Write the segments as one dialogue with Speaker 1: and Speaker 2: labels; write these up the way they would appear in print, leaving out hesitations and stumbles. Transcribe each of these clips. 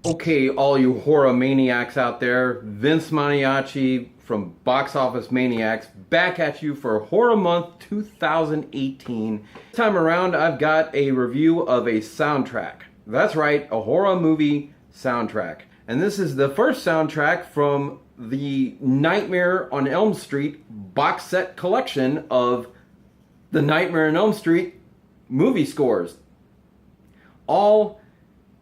Speaker 1: Okay, all you horror maniacs out there, Vince Maniaci from Box Office Maniacs back at you for Horror Month 2018. This time around, I've got a review of a soundtrack. That's right, a horror movie soundtrack. And this is the first soundtrack from the Nightmare on Elm Street box set collection of the Nightmare on Elm Street movie scores. All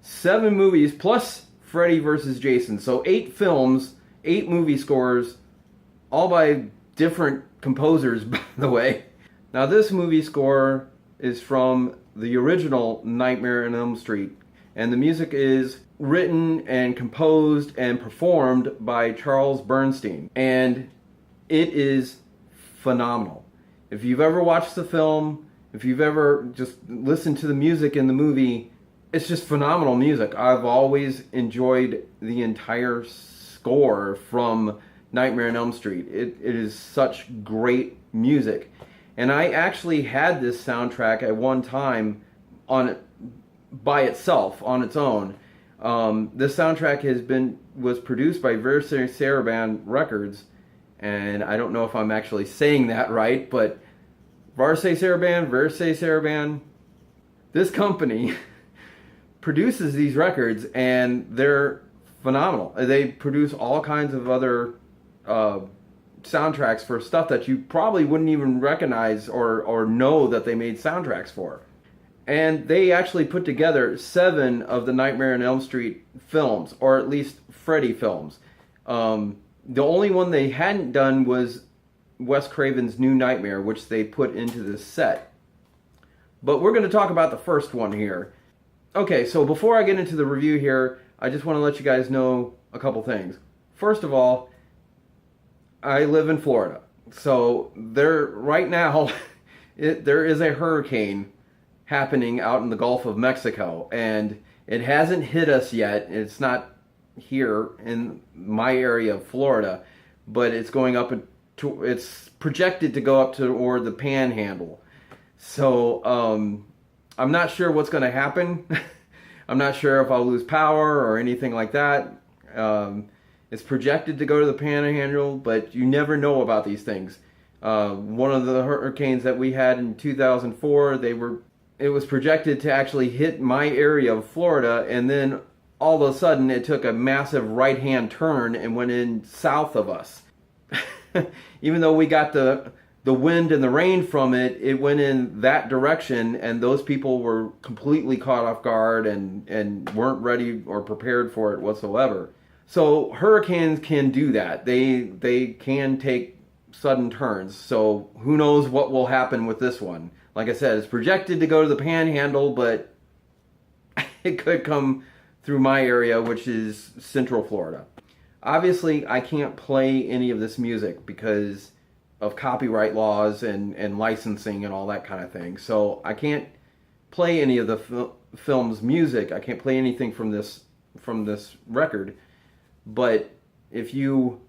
Speaker 1: 7 movies plus Freddy vs. Jason. So 8 films, 8 movie scores, all by different composers, by the way. Now this movie score is from the original Nightmare on Elm Street. And the music is written and composed and performed by Charles Bernstein. And it is phenomenal. If you've ever watched the film, if you've ever just listened to the music in the movie, it's just phenomenal music. I've always enjoyed the entire score from Nightmare on Elm Street. It is such great music. And I actually had this soundtrack at one time by itself, on its own. This soundtrack was produced by Varese Sarabande Records, and I don't know if I'm actually saying that right, but Varese Sarabande, this company produces these records, and they're phenomenal. They produce all kinds of other soundtracks for stuff that you probably wouldn't even recognize or know that they made soundtracks for. And they actually put together 7 of the Nightmare on Elm Street films, or at least Freddy films. The only one they hadn't done was Wes Craven's New Nightmare, which they put into this set. But we're going to talk about the first one here. Okay, so before I get into the review here, I just want to let you guys know a couple things. First of all, I live in Florida. So right now, there is a hurricane happening out in the Gulf of Mexico, and it hasn't hit us yet. It's not here in my area of Florida, but it's going up it's projected to go up toward the Panhandle. So I'm not sure what's going to happen. I'm not sure if I'll lose power or anything like that. It's projected to go to the Panhandle, but you never know about these things. One of the hurricanes that we had in 2004, it was projected to actually hit my area of Florida, and then all of a sudden it took a massive right-hand turn and went in south of us. Even though we got the wind and the rain from it, it went in that direction, and those people were completely caught off guard and weren't ready or prepared for it whatsoever. So hurricanes can do that. They can take sudden turns. So who knows what will happen with this one. Like I said, it's projected to go to the Panhandle, but it could come through my area, which is Central Florida. Obviously, I can't play any of this music because of copyright laws and licensing and all that kind of thing. So I can't play any of the film's music. I can't play anything from this record. But if you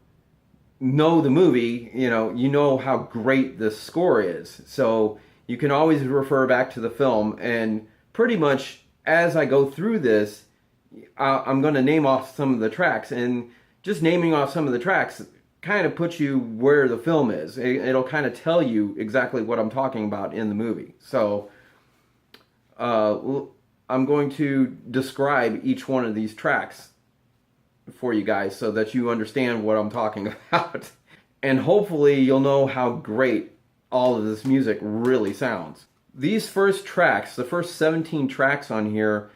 Speaker 1: know the movie, you know how great this score is. So you can always refer back to the film, and pretty much as I go through this, I'm going to name off some of the tracks, and just naming off some of the tracks kind of puts you where the film is. It'll kind of tell you exactly what I'm talking about in the movie. So I'm going to describe each one of these tracks for you guys so that you understand what I'm talking about. And hopefully you'll know how great all of this music really sounds. These first tracks, the first 17 tracks on here,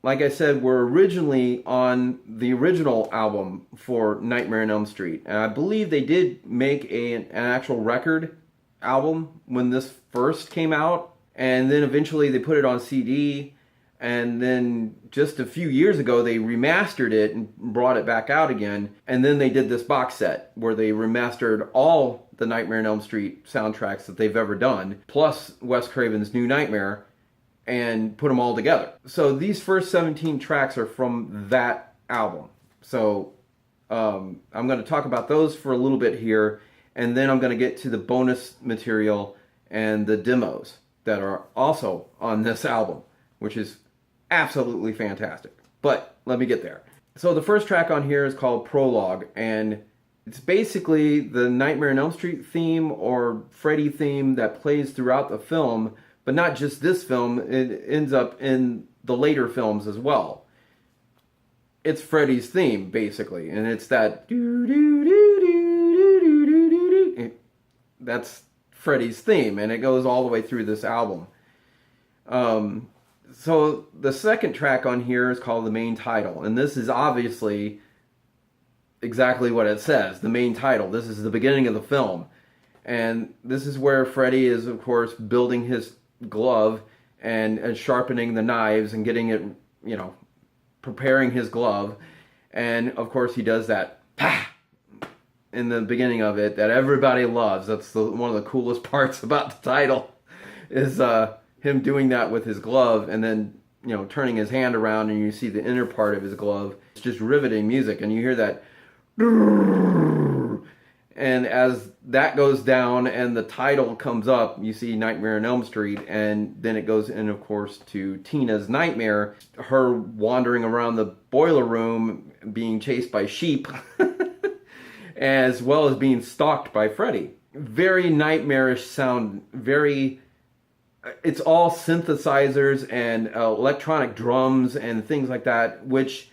Speaker 1: like I said, were originally on the original album for Nightmare on Elm Street. And I believe they did make an actual record album when this first came out. And then eventually they put it on CD. And then just a few years ago, they remastered it and brought it back out again. And then they did this box set where they remastered all the Nightmare on Elm Street soundtracks that they've ever done, plus Wes Craven's New Nightmare, and put them all together. So these first 17 tracks are from that album. So I'm going to talk about those for a little bit here, and then I'm going to get to the bonus material and the demos that are also on this album, which is absolutely fantastic. But let me get there. So the first track on here is called Prologue, and it's basically the Nightmare on Elm Street theme or Freddy theme that plays throughout the film, but not just this film, it ends up in the later films as well. It's Freddy's theme, basically, and it's that that's Freddy's theme, and it goes all the way through this album. So the second track on here is called the main title, and this is obviously exactly what it says, the main title. This is the beginning of the film, and this is where Freddy is, of course, building his glove and sharpening the knives and getting it, preparing his glove, and of course he does that "pah" in the beginning of it that everybody loves. That's one of the coolest parts about the title, is him doing that with his glove, and then turning his hand around and you see the inner part of his glove. It's just riveting music, and you hear that, and as that goes down and the title comes up, you see Nightmare on Elm Street, and then it goes in, of course, to Tina's nightmare, her wandering around the boiler room being chased by sheep as well as being stalked by Freddy. Very nightmarish sound, it's all synthesizers and electronic drums and things like that, which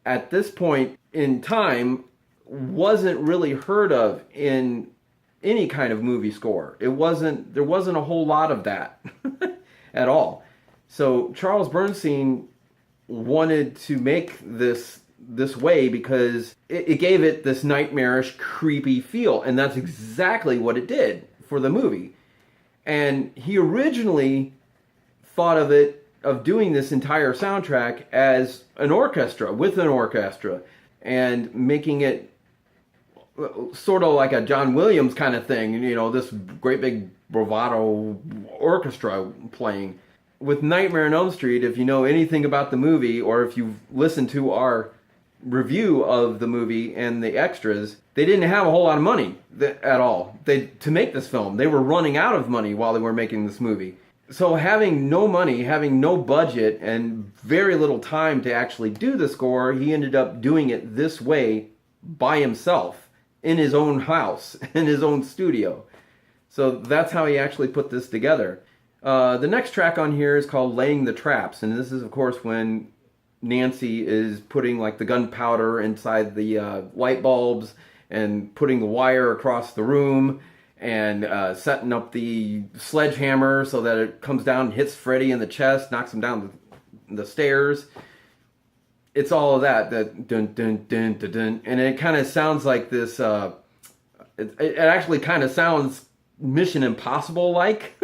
Speaker 1: at this point in time wasn't really heard of in any kind of movie score. There wasn't a whole lot of that at all. So Charles Bernstein wanted to make this way because it gave it this nightmarish, creepy feel, and that's exactly what it did for the movie. And he originally thought of doing this entire soundtrack as an orchestra, and making it sort of like a John Williams kind of thing, this great big bravado orchestra playing. With Nightmare on Elm Street, if you know anything about the movie, or if you've listened to our review of the movie and the extras, they didn't have a whole lot of money at all to make this film. They were running out of money while they were making this movie. So having no money, having no budget, and very little time to actually do the score, he ended up doing it this way by himself in his own house, in his own studio. So that's how he actually put this together. The next track on here is called Laying the Traps, and this is, of course, when Nancy is putting like the gunpowder inside the light bulbs and putting the wire across the room and setting up the sledgehammer so that it comes down and hits Freddy in the chest, knocks him down the stairs. It's all of that dun dun dun dun dun, and it kind of sounds like this. It actually kind of sounds Mission Impossible like.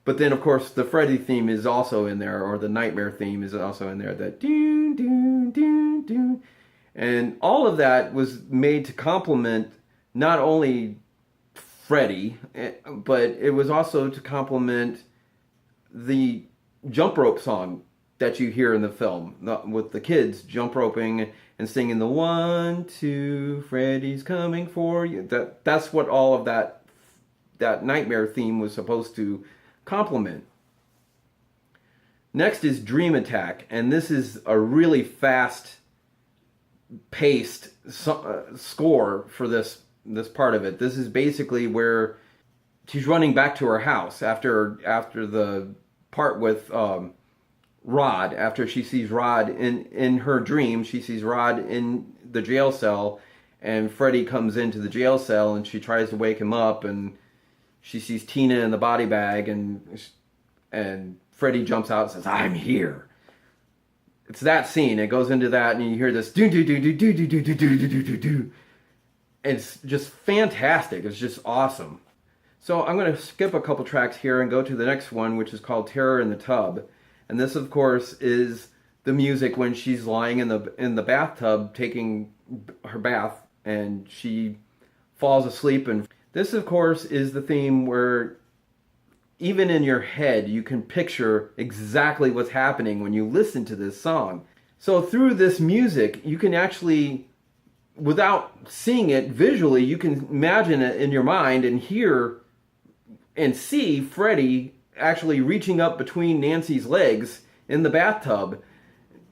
Speaker 1: But then, of course, the Freddy theme is also in there, or the Nightmare theme is also in there. That doon, doon, doon, doon. And all of that was made to complement not only Freddy, but it was also to complement the jump rope song that you hear in the film, with the kids jump roping and singing the 1, 2, Freddy's coming for you. That's what all of that Nightmare theme was supposed to complement. Next is Dream Attack, and this is a really fast paced score for this part of it. This is basically where she's running back to her house after the part with Rod. After she sees Rod in her dream, she sees Rod in the jail cell, and Freddy comes into the jail cell and she tries to wake him up, and she sees Tina in the body bag, and Freddy jumps out and says, "I'm here." It's that scene. It goes into that, and you hear this do do do do do do do do do do do do. It's just fantastic. It's just awesome. So I'm going to skip a couple tracks here and go to the next one, which is called Terror in the Tub. And this, of course, is the music when she's lying in the bathtub taking her bath, and she falls asleep. And this, of course, is the theme where even in your head you can picture exactly what's happening when you listen to this song. So through this music, you can actually, without seeing it visually, you can imagine it in your mind and hear and see Freddy actually reaching up between Nancy's legs in the bathtub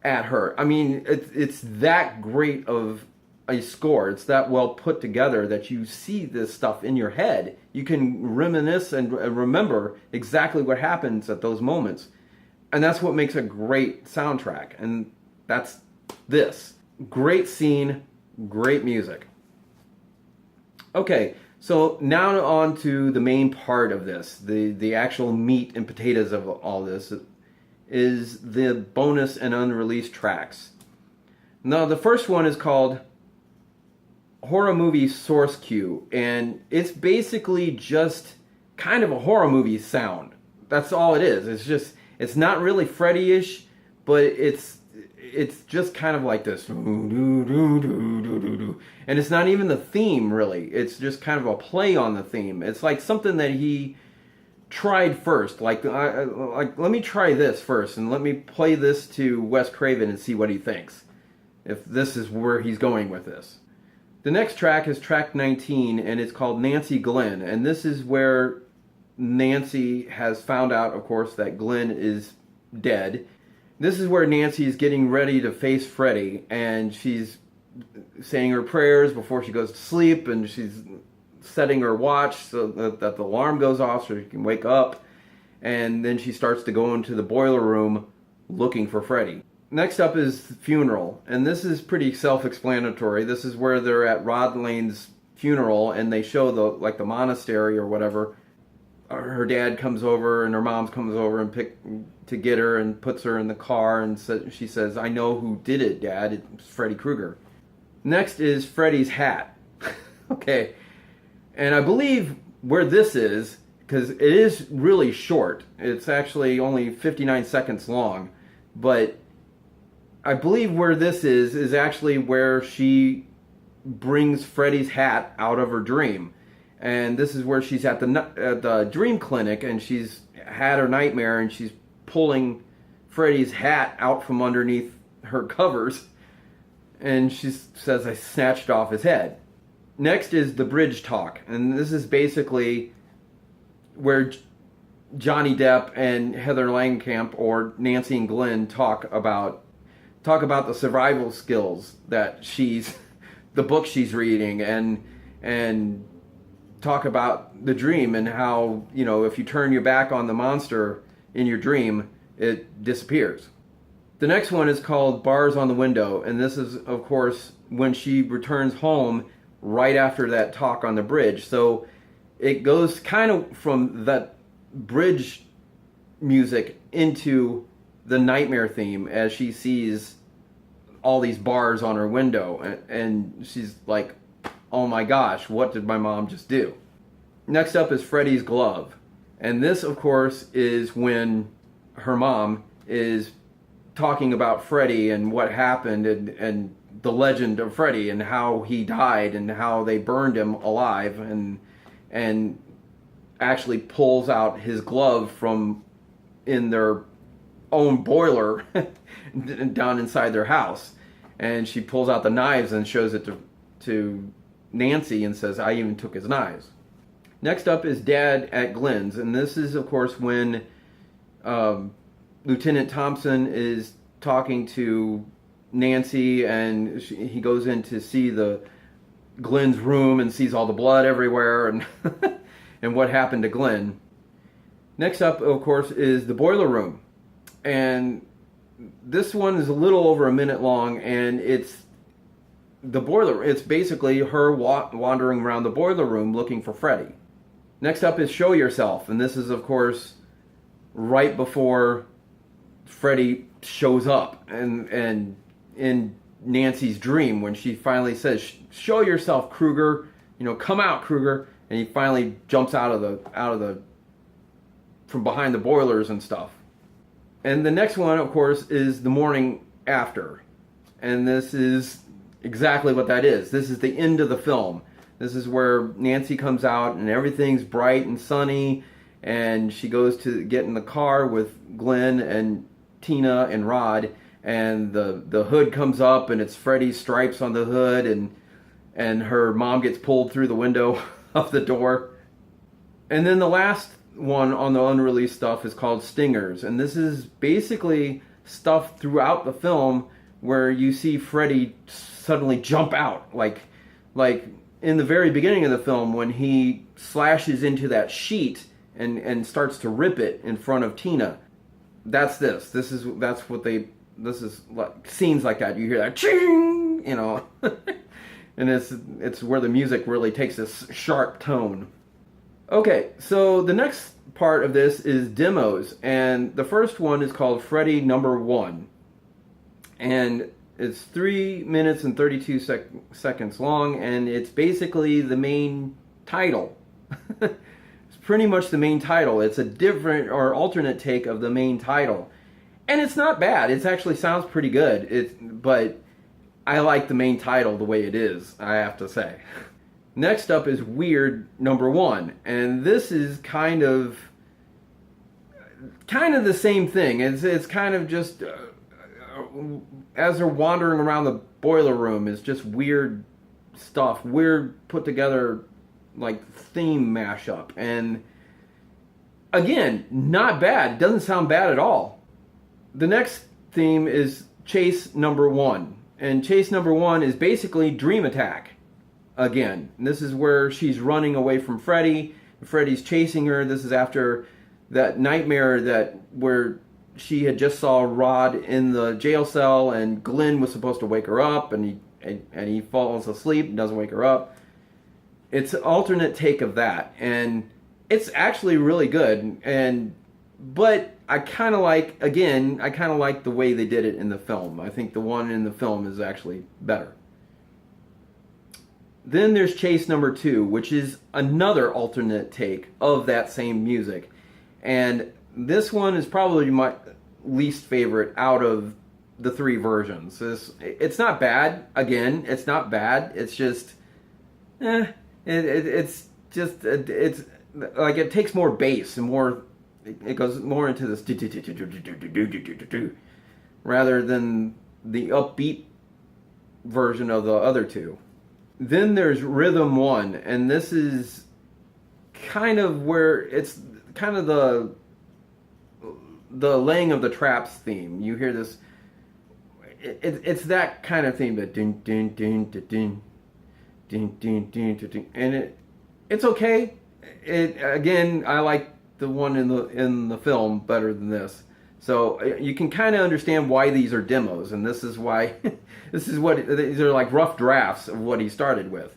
Speaker 1: at her. I mean, it's that great of a score. It's that well put together that you see this stuff in your head. You can reminisce and remember exactly what happens at those moments. And that's what makes a great soundtrack. And that's this. Great scene, great music. Okay, so now on to the main part of this. The actual meat and potatoes of all this is the bonus and unreleased tracks. Now, the first one is called Horror Movie Source Cue, and it's basically just kind of a horror movie sound. That's all it is. It's not really Freddy-ish, but it's just kind of like this. And it's not even the theme, really. It's just kind of a play on the theme. It's like something that he tried first. Like let me try this first, and let me play this to Wes Craven and see what he thinks, if this is where he's going with this. The next track is track 19, and it's called Nancy Glenn. And this is where Nancy has found out, of course, that Glenn is dead. This is where Nancy is getting ready to face Freddy, and she's saying her prayers before she goes to sleep, and she's setting her watch so that the alarm goes off so she can wake up. And then she starts to go into the boiler room looking for Freddy. Next up is the funeral, and this is pretty self-explanatory. This is where they're at Rod Lane's funeral, and they show the monastery or whatever. Her dad comes over, and her mom comes over and to get her and puts her in the car, and she says, "I know who did it, Dad. It's Freddy Krueger." Next is Freddy's hat. Okay, and I believe where this is, because it is really short. It's actually only 59 seconds long, but I believe where this is actually where she brings Freddy's hat out of her dream. And this is where she's at the dream clinic, and she's had her nightmare, and she's pulling Freddy's hat out from underneath her covers, and she says, "I snatched off his head." Next is the bridge talk, and this is basically where Johnny Depp and Heather Langenkamp, or Nancy and Glenn, talk about the survival skills that the book she's reading, and talk about the dream and how, if you turn your back on the monster in your dream, it disappears. The next one is called Bars on the Window, and this is, of course, when she returns home right after that talk on the bridge. So it goes kind of from that bridge music into the nightmare theme as she sees all these bars on her window, and she's like, "Oh my gosh, what did my mom just do?" Next up is Freddy's glove. And this, of course, is when her mom is talking about Freddy and what happened, and the legend of Freddy and how he died and how they burned him alive, and actually pulls out his glove from in their own boiler down inside their house. And she pulls out the knives and shows it to Nancy and says, "I even took his knives." Next up is Dad at Glenn's, and this is, of course, when Lieutenant Thompson is talking to Nancy, and he goes in to see Glenn's room and sees all the blood everywhere, and and what happened to Glenn. Next up, of course, is the boiler room, and this one is a little over a minute long, and it's basically her wandering around the boiler room looking for Freddy. Next up is Show Yourself, and this is, of course, right before Freddy shows up, and in Nancy's dream, when she finally says, "Show yourself, Krueger, come out, Krueger," and he finally jumps out of the from behind the boilers and stuff. And the next one, of course, is the morning after, and this is exactly what that is. This is the end of the film. This is where Nancy comes out and everything's bright and sunny, and she goes to get in the car with Glenn and Tina and Rod, and the hood comes up and it's Freddy's stripes on the hood, and her mom gets pulled through the window of the door. And then the last one on the unreleased stuff is called Stingers, and this is basically stuff throughout the film where you see Freddy suddenly jump out, like in the very beginning of the film when he slashes into that sheet and starts to rip it in front of Tina. That's this. This is like scenes like that. You hear that ching, you know, and it's where the music really takes this sharp tone. Okay, so the next part of this is demos, and the first one is called Freddy Number 1, and it's 3 minutes and 32 seconds long, and it's basically the main title. It's pretty much the main title. It's a different or alternate take of the main title, and it's not bad. It actually sounds pretty good. But I like the main title the way it is, I have to say. Next up is Weird Number 1, and this is kind of the same thing. It's kind of just as they're wandering around the boiler room, it's just weird stuff, weird put together like theme mashup, and again, not bad. Doesn't sound bad at all. The next theme is Chase Number 1, and Chase Number 1 is basically Dream Attack. Again, this is where she's running away from Freddy. Freddy's chasing her. This is after that nightmare where she had just saw Rod in the jail cell, and Glenn was supposed to wake her up, and he falls asleep and doesn't wake her up. It's an alternate take of that, and it's actually really good. But I kind of like the way they did it in the film. I think the one in the film is actually better. Then there's Chase Number 2, which is another alternate take of that same music. And this one is probably my least favorite out of the 3 versions. It's not bad. Again, it's not bad. It's just, it's like it takes more bass and more, it goes more into this rather than the upbeat version of the other 2. Then there's Rhythm 1, and this is kind of where it's kind of the laying of the traps theme. You hear this, it's that kind of theme, that ding ding ding ding ding ding ding ding, and it's okay. Again, I like the one in the film better than this. So you can kind of understand why these are demos, and this is why these are like rough drafts of what he started with.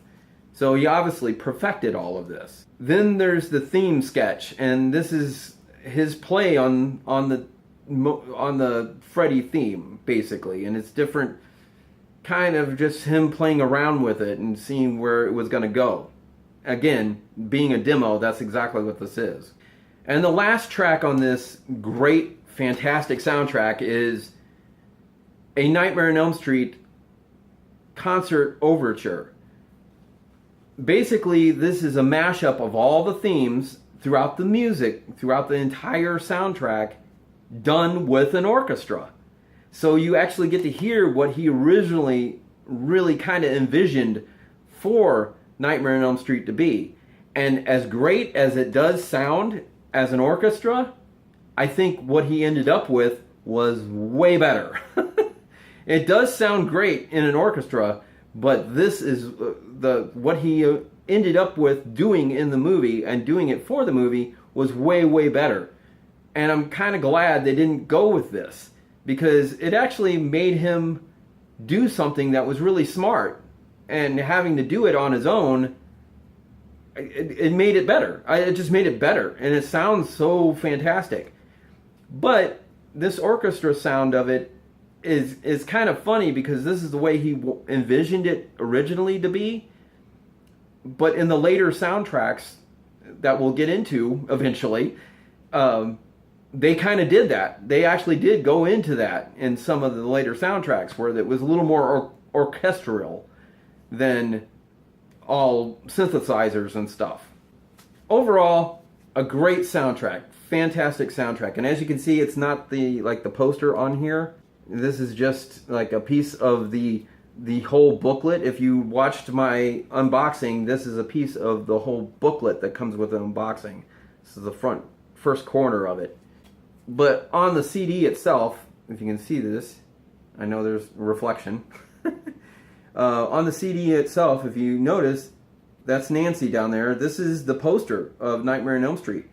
Speaker 1: So he obviously perfected all of this. Then there's the theme sketch, and this is his play on the Freddy theme basically, and it's different, kind of just him playing around with it and seeing where it was going to go. Again, being a demo, that's exactly what this is. And the last track on this great, fantastic soundtrack is A Nightmare on Elm Street concert overture. Basically, this is a mashup of all the themes throughout the music, throughout the entire soundtrack, done with an orchestra. So you actually get to hear what he originally really kind of envisioned for Nightmare on Elm Street to be. And as great as it does sound as an orchestra, I think what he ended up with was way better. It does sound great in an orchestra, but this is what he ended up with doing in the movie and doing it for the movie was way, way better. And I'm kind of glad they didn't go with this, because it actually made him do something that was really smart, and having to do it on his own, it made it better. It just made it better, and it sounds so fantastic. But this orchestra sound of it is kind of funny, because this is the way he envisioned it originally to be. But in the later soundtracks that we'll get into eventually, they kind of did that. They actually did go into that in some of the later soundtracks, where it was a little more orchestral than all synthesizers and stuff. Overall, a great soundtrack. Fantastic soundtrack. And as you can see, it's not the poster on here. This is just like a piece of the whole booklet. If you watched my unboxing, this is a piece of the whole booklet that comes with an unboxing. This is the first corner of it. But on the CD itself, if you can see this. I know there's reflection. On the CD itself, if you notice, that's Nancy down there. This is the poster of Nightmare on Elm Street.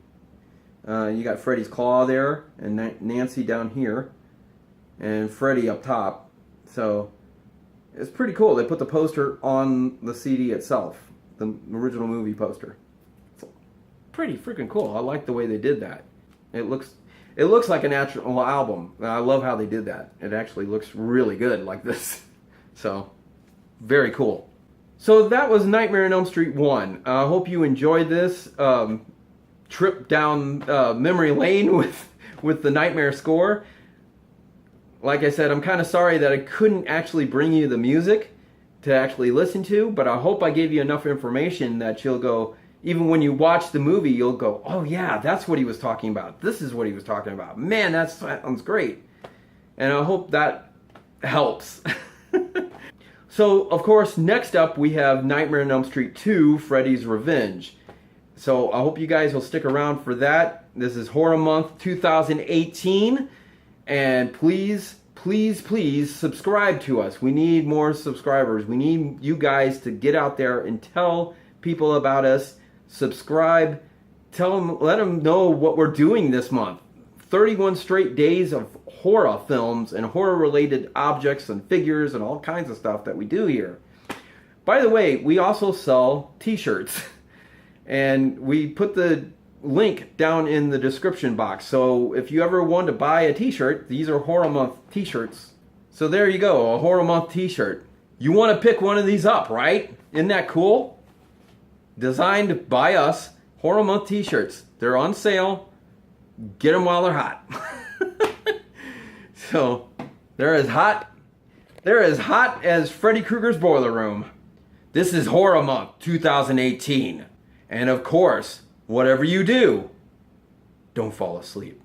Speaker 1: You got Freddy's claw there, and Nancy down here, and Freddy up top. So it's pretty cool. They put the poster on the CD itself, the original movie poster. It's pretty freaking cool. I like the way they did that. It looks like an actual album. I love how they did that. It actually looks really good like this. So, very cool. So that was Nightmare on Elm Street 1. I hope you enjoyed this trip down memory lane with the Nightmare score. Like I said, I'm kind of sorry that I couldn't actually bring you the music to actually listen to, but I hope I gave you enough information that you'll go, even when you watch the movie, you'll go, oh yeah, that's what he was talking about. This is what he was talking about. Man, that sounds great. And I hope that helps. So, of course, next up we have Nightmare on Elm Street 2, Freddy's Revenge. So I hope you guys will stick around for that. This is Horror Month 2018. And please, please, please subscribe to us. We need more subscribers. We need you guys to get out there and tell people about us. Subscribe. Tell them, let them know what we're doing this month. 31 straight days of horror films and horror-related objects and figures and all kinds of stuff that we do here. By the way, we also sell t-shirts. And we put the link down in the description box. So if you ever want to buy a t-shirt, these are Horror Month t-shirts. So there you go, a Horror Month t-shirt. You want to pick one of these up, right? Isn't that cool? Designed by us, Horror Month t-shirts. They're on sale. Get them while they're hot. So they're as hot as Freddy Krueger's boiler room. This is Horror Month 2018. And of course, whatever you do, don't fall asleep.